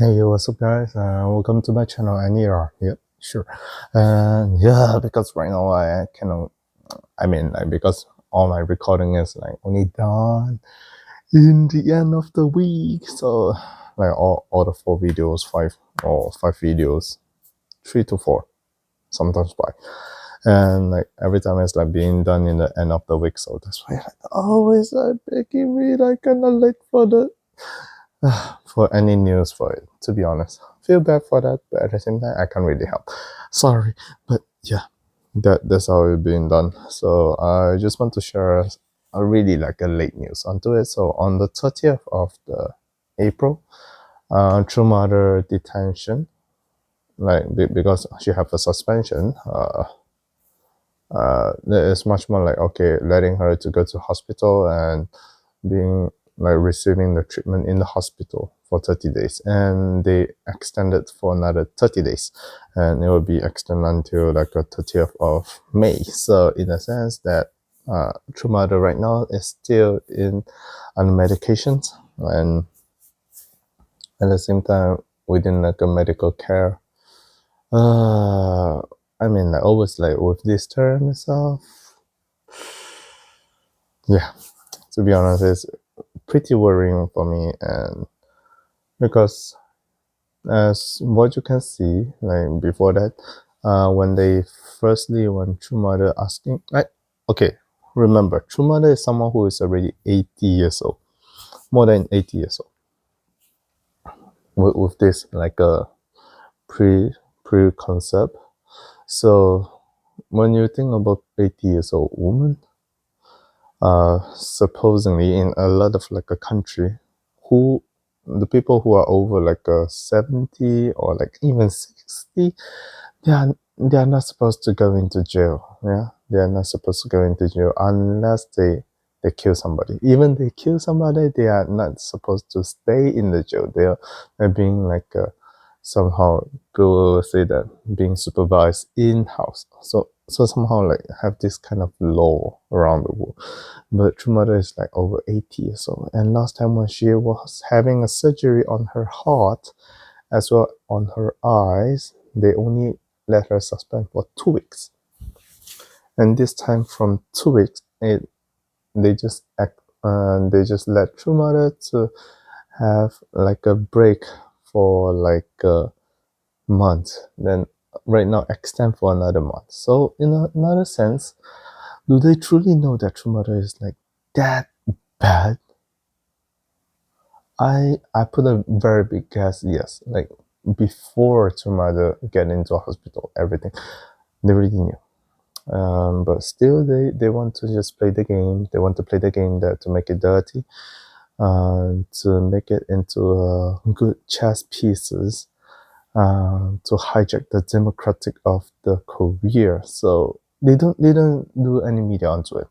Hey, what's up, guys? Welcome to my channel. Anira. Yep, sure. And yeah, because right now I cannot. Because all my recording is like only done in the end of the week. So, like all the 4 videos, five videos, 3 to 4, sometimes 5. And like every time it's like being done in the end of the week. So that's why like always like making me like kind of late for the for any news for it, to be honest. Feel bad for that, but at the same time I can't really help. Sorry. But yeah, that's how it's being done. So I just want to share a really like a late news onto it. So on the 30th of the April, True Mother detention, like because she have a suspension, there is much more like, okay, letting her to go to hospital and being like receiving the treatment in the hospital for 30 days, and they extended for another 30 days, and it will be extended until like the 30th of May. So in a sense that True Mother right now is still on medications, and at the same time within like a medical care. Like always like with this term itself, yeah, to be honest, it's pretty worrying for me. And because as what you can see, like before that, when True Mother asking, okay, remember, True Mother is someone who is already 80 years old, more than 80 years old, with this like a pre concept. So when you think about 80 years old woman, supposedly in a lot of like a country, who the people who are over like 70 or like even 60, they are not supposed to go into jail. Yeah, they are not supposed to go into jail unless they kill somebody. Even they kill somebody, they are not supposed to stay in the jail. They're being like somehow, people will say that, being supervised in house. So somehow like have this kind of law around the world. But True Mother is like over 80 years old, and last time when she was having a surgery on her heart as well on her eyes, they only let her suspend for 2 weeks. And this time from 2 weeks, they just let True Mother to have like a break for like a month. Then right now extend for another month. So in another sense, do they truly know that True Mother is like that bad? I put a very big guess, yes. Like before True Mother get into a hospital, everything they already knew. But still, they want to just play the game. They want to play the game that to make it dirty, to make it into good chess pieces, to hijack the democratic of the Korea. So they don't do any media onto it.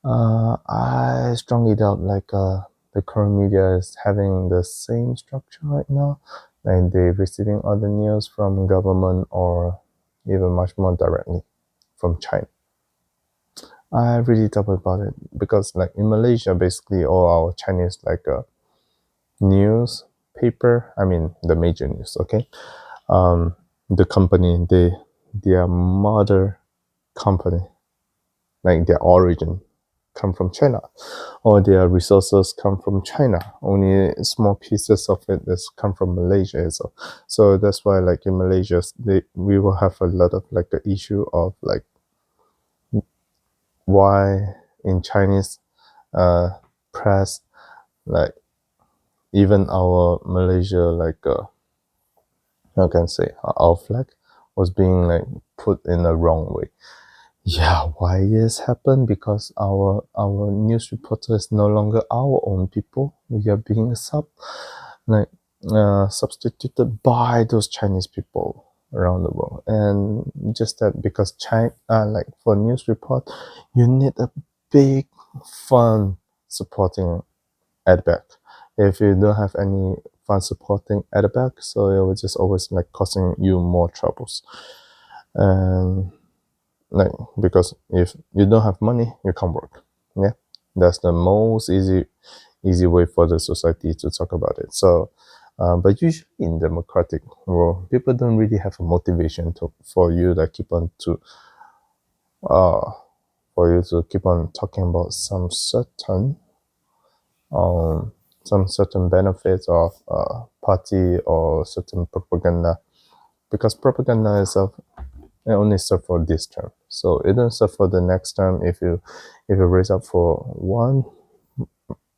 I strongly doubt like the current media is having the same structure right now, like they receiving other news from government or even much more directly from China. I really doubt about it because like in Malaysia, basically all our Chinese like newspaper, the major news, okay, the company, their mother company, like their origin come from China, or their resources come from China. Only small pieces of it is come from Malaysia. So that's why like in Malaysia, we will have a lot of like the issue of like why in Chinese press, like even our Malaysia like how can I say, our flag was being like put in the wrong way. Yeah, why this happened? Because our news reporter is no longer our own people. We are being substituted by those Chinese people around the world. And just that, because China, like for news report, you need a big fund supporting at back. If you don't have any fund supporting at the back, so it will just always like causing you more troubles. And like, because if you don't have money, you can't work. Yeah, that's the most easy way for the society to talk about it. So But usually in democratic world, people don't really have a motivation for you to keep on to uh, for you to keep on talking about um, some certain benefits of party or certain propaganda, because propaganda itself it only serve for this term, so it don't serve for the next term. If you raise up for one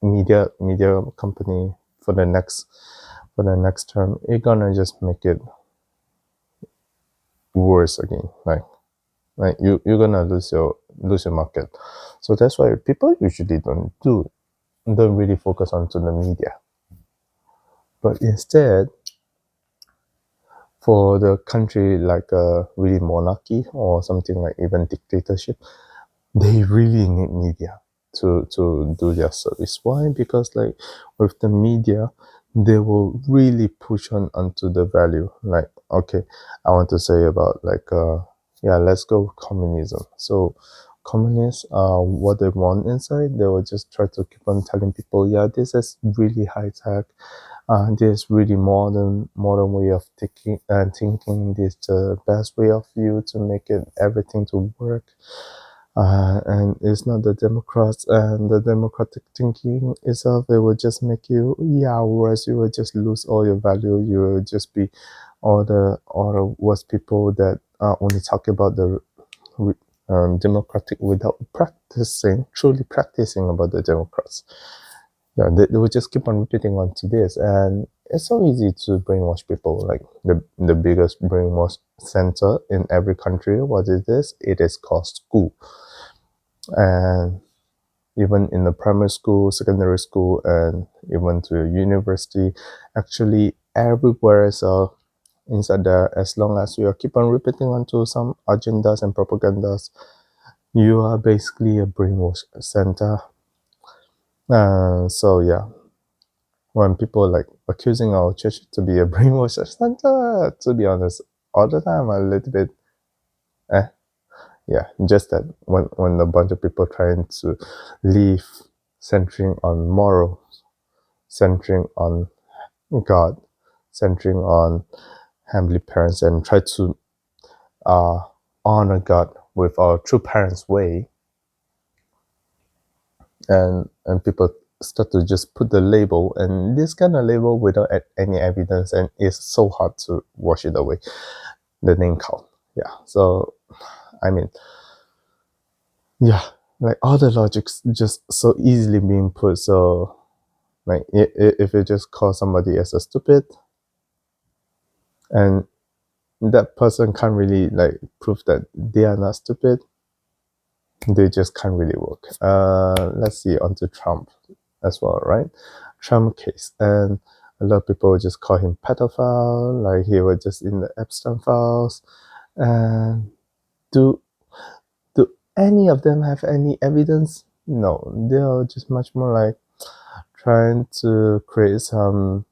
media company for the next term, it gonna just make it worse again. Like you're gonna lose your market. So that's why people usually don't really focus onto the media, but instead for the country like a really monarchy or something like even dictatorship, they really need media to do their service. Why? Because like with the media, they will really push on onto the value. Like, okay, I want to say about like yeah, let's go communism. So communists, what they want inside, they will just try to keep on telling people, yeah, this is really high tech, this really modern way of thinking, thinking this the best way of you to make it everything to work. And it's not the Democrats and the democratic thinking itself. It will just make you, yeah, worse. You will just lose all your value. You will just be all the worst people that only talk about the democratic without truly practicing about the Democrats. Yeah, they will just keep on repeating onto this, and it's so easy to brainwash people. Like the biggest brainwash center in every country, what is this? It is called school. And even in the primary school, secondary school, and even to university, actually everywhere. So inside there, as long as you keep on repeating onto some agendas and propagandas, you are basically a brainwash center. So yeah, when people like accusing our church to be a brainwash center, to be honest, all the time a little bit, eh, yeah, just that when a bunch of people trying to live centering on morals, centering on God, centering on heavenly parents, and try to uh, honor God with our true parents' way, and people start to just put the label, and this kind of label without any evidence, and it's so hard to wash it away. The name call, yeah. So I mean, yeah, like all the logics just so easily being put. So like if you just call somebody as a stupid, and that person can't really like prove that they are not stupid, they just can't really work. Let's see, on to Trump as well, right? Trump case, and a lot of people just call him pedophile, like he was just in the Epstein files. And do do any of them have any evidence? No, they are just much more like trying to create some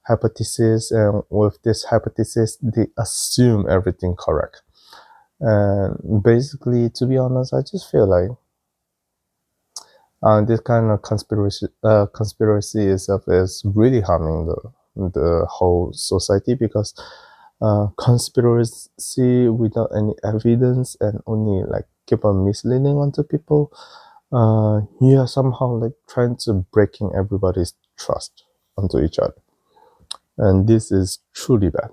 hypothesis, and with this hypothesis, they assume everything correct. And basically, to be honest, I just feel like this kind of conspiracy itself is really harming the whole society, because conspiracy without any evidence and only like keep on misleading onto people, you are somehow like trying to breaking everybody's trust onto each other, and this is truly bad.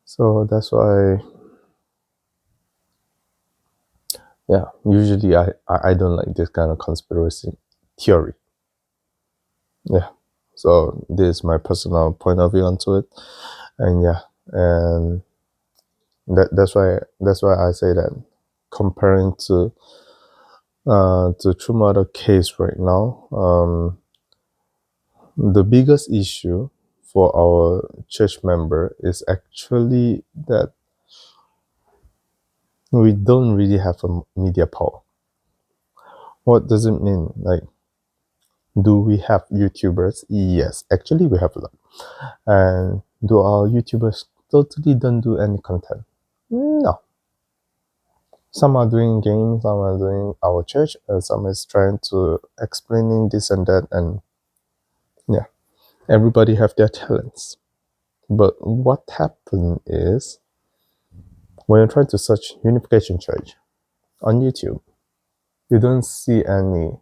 So that's why, yeah, usually I don't like this kind of conspiracy theory. Yeah. So this is my personal point of view onto it. And yeah, and that's why I say that comparing to True Mother case right now, the biggest issue for our church member is actually that we don't really have a media power. What does it mean? Like, do we have YouTubers? Yes, actually we have a lot. And do our YouTubers totally don't do any content? No. Some are doing games, some are doing our church, and some is trying to explaining this and that, and yeah. Everybody have their talents. But what happened is, when you try to search Unification Church on YouTube, you don't see any,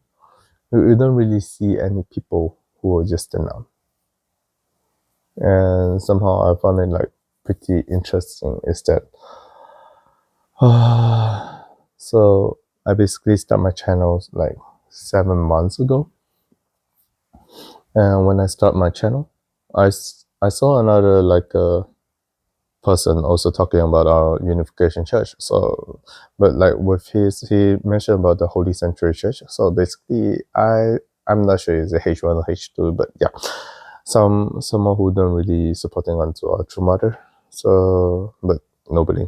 you don't really see any people who are just enough. And somehow I found it like pretty interesting is that, so I basically started my channel like 7 months ago. And when I start my channel, I saw another like person also talking about our Unification Church. So, but like with he mentioned about the Holy Sanctuary Church. So basically, I'm not sure it's a H1 or H2, but yeah, someone who don't really supporting onto our True Mother. So, but nobody,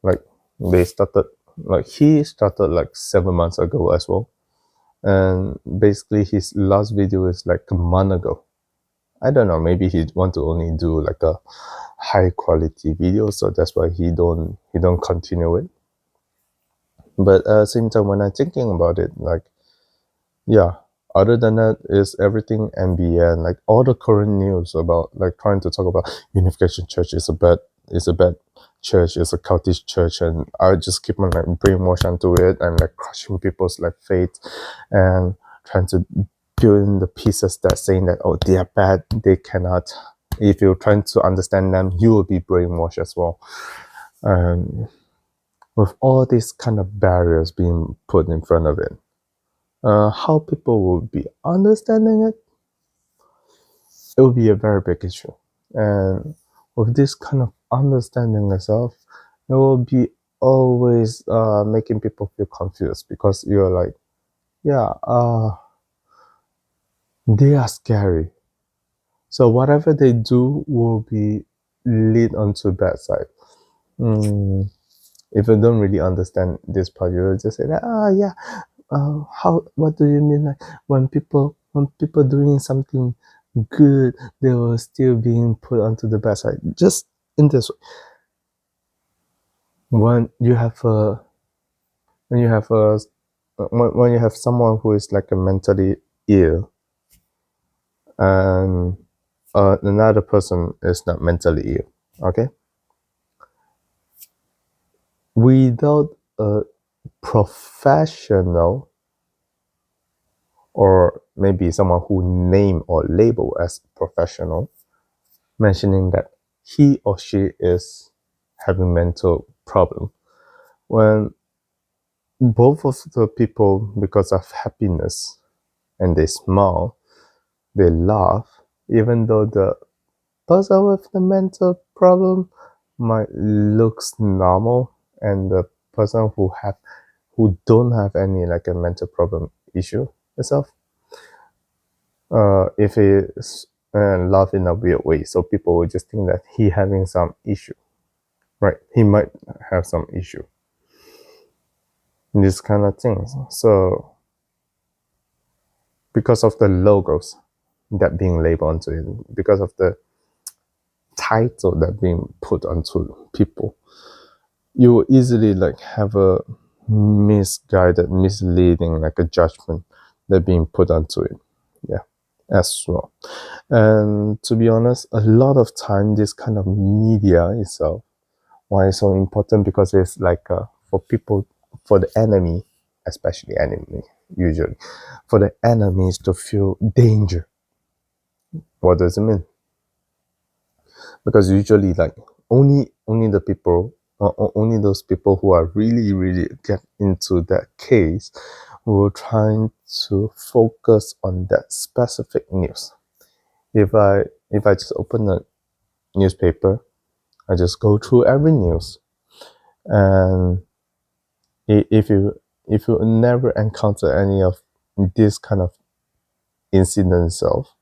like they started, like he started like 7 months ago as well, and basically his last video is like a month ago. I don't know, maybe he want to only do like a high quality video, so that's why he don't continue it. But at the same time, when I'm thinking about it, like, yeah, other than that is everything NBN, like all the current news about like trying to talk about Unification Church is a bad church, is a cultish church, and I just keep on like brainwash onto it and like crushing people's like faith and trying to build in the pieces that saying that, oh, they are bad, they cannot, if you're trying to understand them, you will be brainwashed as well. And with all these kind of barriers being put in front of it, how people will be understanding it, it will be a very big issue. And with this kind of understanding itself, it will be always making people feel confused, because you're like, yeah, they are scary. So whatever they do will be lead onto bad side. If you don't really understand this part, you'll just say that, yeah, what do you mean, like when people doing something good, they were still being put onto the bad side? Just in this way, when you have a when you have someone who is like a mentally ill, and another person is not mentally ill, okay, without a professional, or maybe someone who name or label as professional, mentioning that he or she is having mental problem, when both of the people, because of happiness, and they smile, they laugh, even though the person with the mental problem might looks normal, and the person who don't have any like a mental problem issue itself, if he laugh in a weird way, so people will just think that he having some issue, right? He might have some issue, these kind of things. So because of the logos that being labeled onto it, because of the title that being put onto people, you will easily like have a misguided, misleading like a judgment that being put onto it, yeah, as well. And to be honest, a lot of time this kind of media itself, why it's so important, because it's like for people, for the enemy, especially enemy, usually for the enemies to feel danger. What does it mean? Because usually like only the people, only those people who are really get into that case will trying to focus on that specific news. If I just open a newspaper, I just go through every news, and if you never encounter any of this kind of incident itself,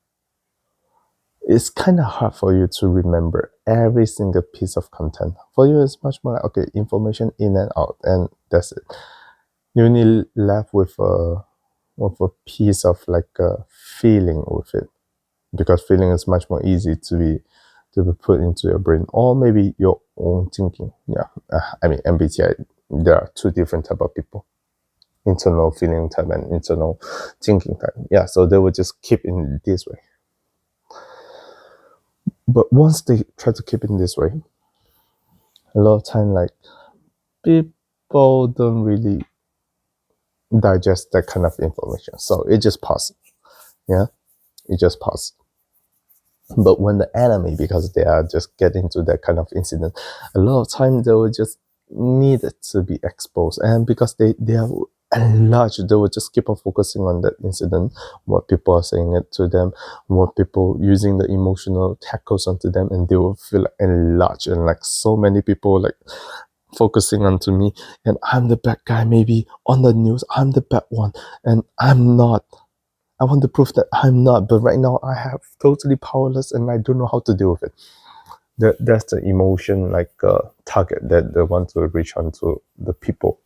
it's kind of hard for you to remember every single piece of content. For you, it's much more like, okay, information in and out, and that's it. You only left with a piece of like a feeling with it, because feeling is much more easy to be put into your brain, or maybe your own thinking. Yeah, I mean MBTI. There are two different type of people. internal feeling time and internal thinking time. Yeah, so they would just keep in this way. But once they try to keep in this way, a lot of time like people don't really digest that kind of information. So it just passes. Yeah, it just passes. But when the enemy, because they are just getting to that kind of incident, a lot of time they will just need it to be exposed. And because they are large, they will just keep on focusing on that incident, what people are saying it to them, what people using the emotional tackles onto them, and they will feel like enlarged and like so many people like focusing onto me, and I'm the bad guy maybe on the news, I'm the bad one, and I'm not. I want to prove that I'm not, but right now I have totally powerless and I don't know how to deal with it. That's the emotion like target that they want to reach onto the people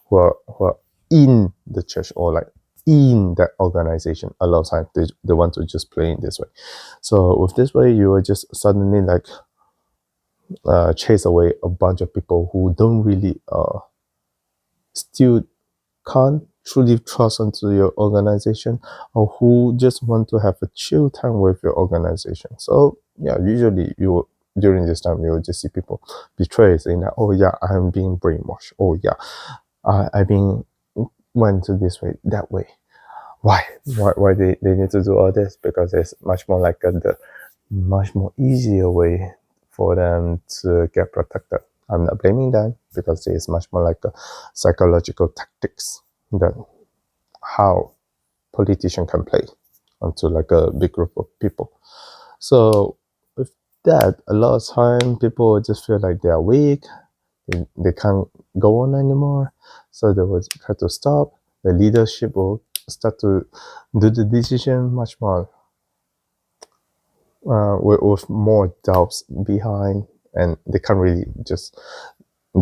who are in the church or like in that organization. A lot of times they want to just play in this way. So with this way, you will just suddenly like chase away a bunch of people who don't really still can't truly trust into your organization, or who just want to have a chill time with your organization. So yeah, usually you during this time you will just see people betray, saying that, oh yeah, I'm being brainwashed. Oh yeah, I being went to this way, that way. Why they need to do all this? Because it's much more like the much more easier way for them to get protected. I'm not blaming them, because it's much more like a psychological tactics that how politician can play onto like a big group of people. So with that, a lot of time people just feel like they are weak, they can't go on anymore. So they will try to stop. The leadership will start to do the decision much more with more doubts behind, and they can't really just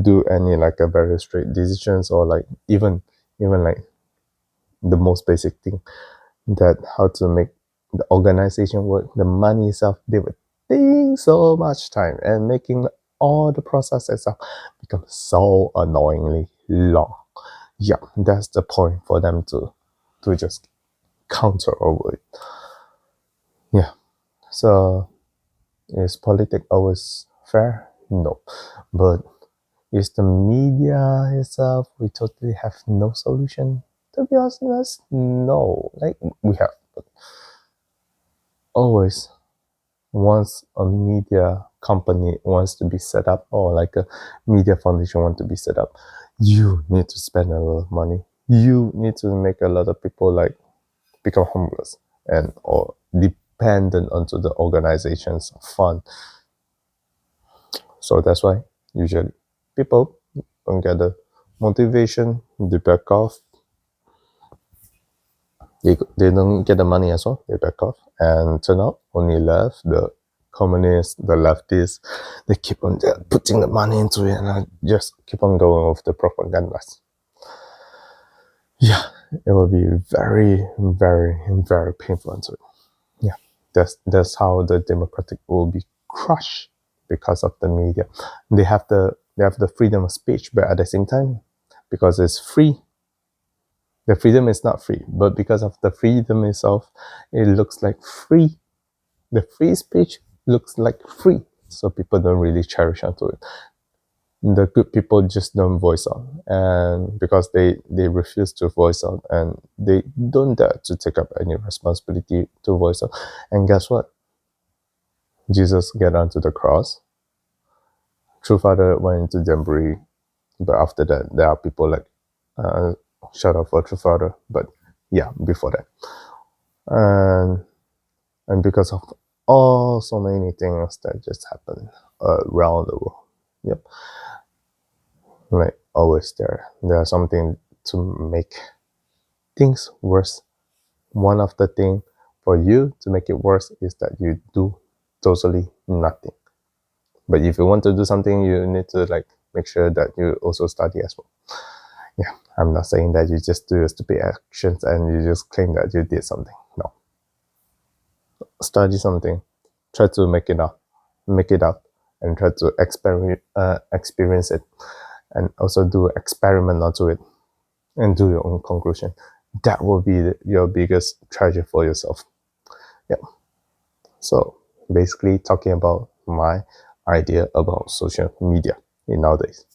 do any like a very straight decisions, or like even like the most basic thing, that how to make the organization work, the money itself, they would take so much time, and making all the process itself become so annoyingly long. Yeah, that's the point for them to just counter over it. Yeah. So is politics always fair? No. But is the media itself, we totally have no solution? To be honest, no. Like we have always, once a media company wants to be set up, or like a media foundation want to be set up, you need to spend a lot of money. You need to make a lot of people like become homeless and or dependent onto the organization's fund. So that's why usually people don't get the motivation, they back off. They don't get the money as well, they back off. And turn out only left the communists, the leftists, they keep on putting the money into it, and just keep on going with the propagandas. Yeah, it will be very, very, very painful to it. Yeah, that's how the democratic will be crushed because of the media. They have the freedom of speech, but at the same time, because it's free, the freedom is not free. But because of the freedom itself, it looks like free. The free speech looks like free, so people don't really cherish onto it. The good people just don't voice out, and because they refuse to voice out, and they don't dare to take up any responsibility to voice out. And guess what? Jesus get onto the cross. True Father went into Jamboree, but after that, there are people like, shout out for True Father, but yeah, before that, and because of all so many things that just happen around the world, yep, like always there's something to make things worse. One of the thing for you to make it worse is that you do totally nothing. But if you want to do something, you need to like make sure that you also study as well. Yeah, I'm not saying that you just do stupid actions and you just claim that you did something. No. Study something, try to make it up, and try to experience it, and also do experiment onto it. and do your own conclusion. That will be your biggest treasure for yourself. Yeah. So basically talking about my idea about social media in nowadays.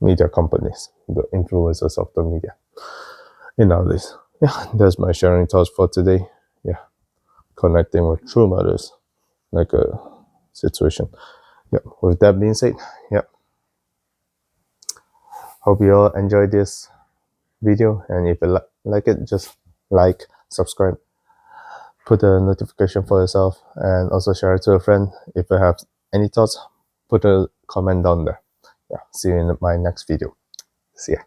Media companies, the influencers of the media in nowadays. Yeah, that's my sharing thoughts for today. Yeah. Connecting with true mothers, like a situation. Yeah. With that being said, yeah. Hope you all enjoyed this video, and if you like it, just like, subscribe, put a notification for yourself, and also share it to a friend. If you have any thoughts, put a comment down there. Yeah, see you in my next video. See ya.